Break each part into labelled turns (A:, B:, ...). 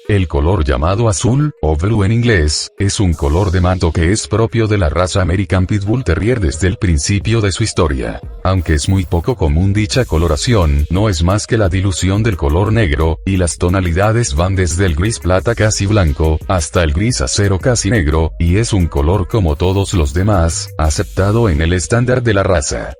A: El color llamado azul, o blue en inglés, es un color de manto que es propio de la raza American Pit Bull Terrier desde el principio de su historia. Aunque es muy poco común dicha coloración, no es más que la dilución del color negro, y las tonalidades van desde el gris plata casi blanco, hasta el gris acero casi negro, y es un color como todos los demás, aceptado en el estándar de la raza.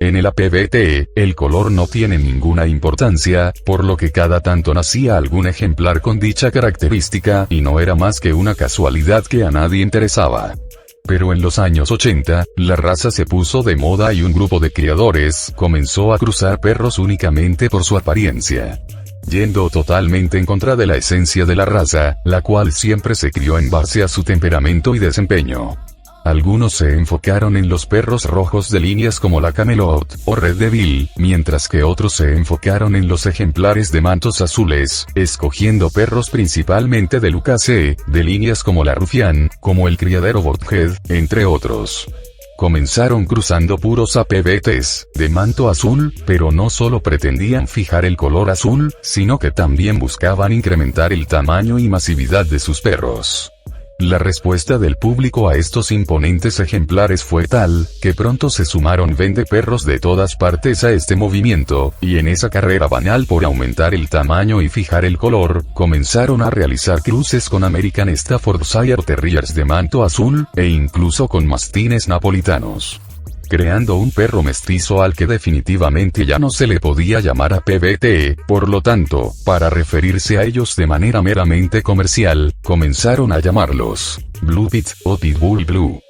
A: En el APBT, el color no tiene ninguna importancia, por lo que cada tanto nacía algún ejemplar con dicha característica, y no era más que una casualidad que a nadie interesaba. Pero en los años 80, la raza se puso de moda y un grupo de criadores comenzó a cruzar perros únicamente por su apariencia. Yendo totalmente en contra de la esencia de la raza, la cual siempre se crió en base a su temperamento y desempeño. Algunos se enfocaron en los perros rojos de líneas como la Camelot, o Red Devil, mientras que otros se enfocaron en los ejemplares de mantos azules, escogiendo perros principalmente de Lucase, de líneas como la Rufián, como el criadero Bothead, entre otros. Comenzaron cruzando puros APBTs, de manto azul, pero no solo pretendían fijar el color azul, sino que también buscaban incrementar el tamaño y masividad de sus perros. La respuesta del público a estos imponentes ejemplares fue tal, que pronto se sumaron vendeperros de todas partes a este movimiento, y en esa carrera banal por aumentar el tamaño y fijar el color, comenzaron a realizar cruces con American Staffordshire Terriers de manto azul, e incluso con mastines napolitanos, creando un perro mestizo al que definitivamente ya no se le podía llamar APBT, por lo tanto, para referirse a ellos de manera meramente comercial, comenzaron a llamarlos Blue Pit, o Pitbull Blue.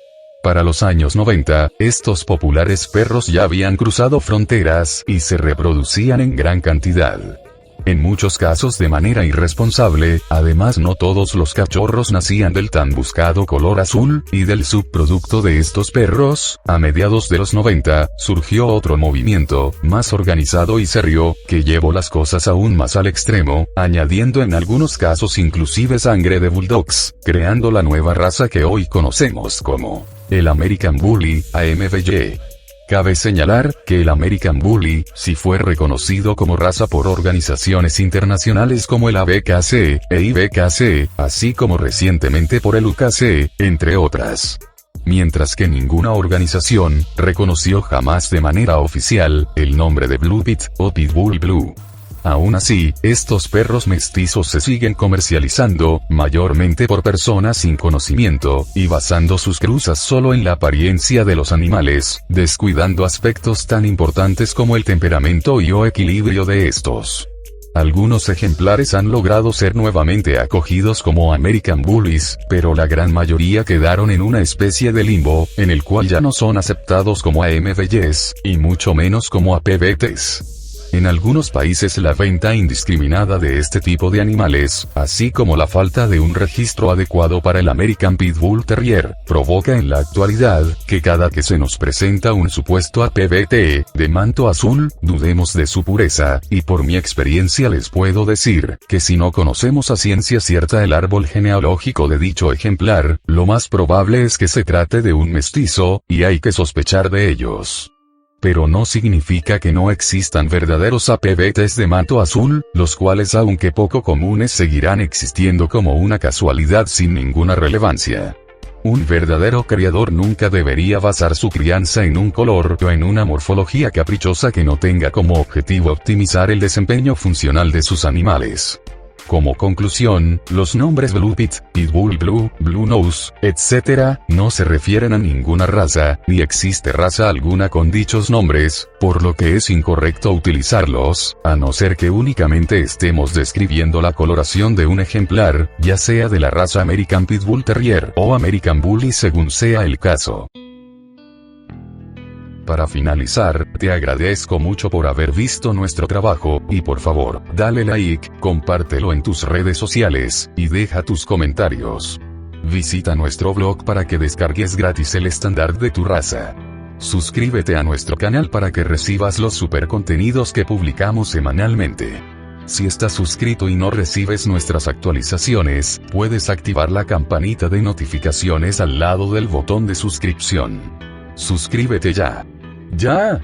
A: Para los años 90, estos populares perros ya habían cruzado fronteras, y se reproducían en gran cantidad. En muchos casos de manera irresponsable, además no todos los cachorros nacían del tan buscado color azul, y del subproducto de estos perros, a mediados de los 90, surgió otro movimiento, más organizado y serio, que llevó las cosas aún más al extremo, añadiendo en algunos casos inclusive sangre de bulldogs, creando la nueva raza que hoy conocemos como el American Bully, AMBY. Cabe señalar, que el American Bully, sí fue reconocido como raza por organizaciones internacionales como el ABKC, e IBKC, así como recientemente por el UKC, entre otras. Mientras que ninguna organización reconoció jamás de manera oficial el nombre de Blue Pit, o Pitbull Blue. Aún así, estos perros mestizos se siguen comercializando, mayormente por personas sin conocimiento, y basando sus cruzas solo en la apariencia de los animales, descuidando aspectos tan importantes como el temperamento y o equilibrio de estos. Algunos ejemplares han logrado ser nuevamente acogidos como American Bullies, pero la gran mayoría quedaron en una especie de limbo, en el cual ya no son aceptados como AMBYs, y mucho menos como APBTs. En algunos países la venta indiscriminada de este tipo de animales, así como la falta de un registro adecuado para el American Pit Bull Terrier, provoca en la actualidad, que cada que se nos presenta un supuesto APBT, de manto azul, dudemos de su pureza, y por mi experiencia les puedo decir, que si no conocemos a ciencia cierta el árbol genealógico de dicho ejemplar, lo más probable es que se trate de un mestizo, y hay que sospechar de ellos. Pero no significa que no existan verdaderos APBTs de manto azul, los cuales aunque poco comunes seguirán existiendo como una casualidad sin ninguna relevancia. Un verdadero criador nunca debería basar su crianza en un color o en una morfología caprichosa que no tenga como objetivo optimizar el desempeño funcional de sus animales. Como conclusión, los nombres Blue Pit, Pitbull Blue, Blue Nose, etc., no se refieren a ninguna raza, ni existe raza alguna con dichos nombres, por lo que es incorrecto utilizarlos, a no ser que únicamente estemos describiendo la coloración de un ejemplar, ya sea de la raza American Pit Bull Terrier o American Bully según sea el caso. Para finalizar, te agradezco mucho por haber visto nuestro trabajo, y por favor, dale like, compártelo en tus redes sociales, y deja tus comentarios. Visita nuestro blog para que descargues gratis el estándar de tu raza. Suscríbete a nuestro canal para que recibas los super contenidos que publicamos semanalmente. Si estás suscrito y no recibes nuestras actualizaciones, puedes activar la campanita de notificaciones al lado del botón de suscripción. Suscríbete ya. ¡Ya!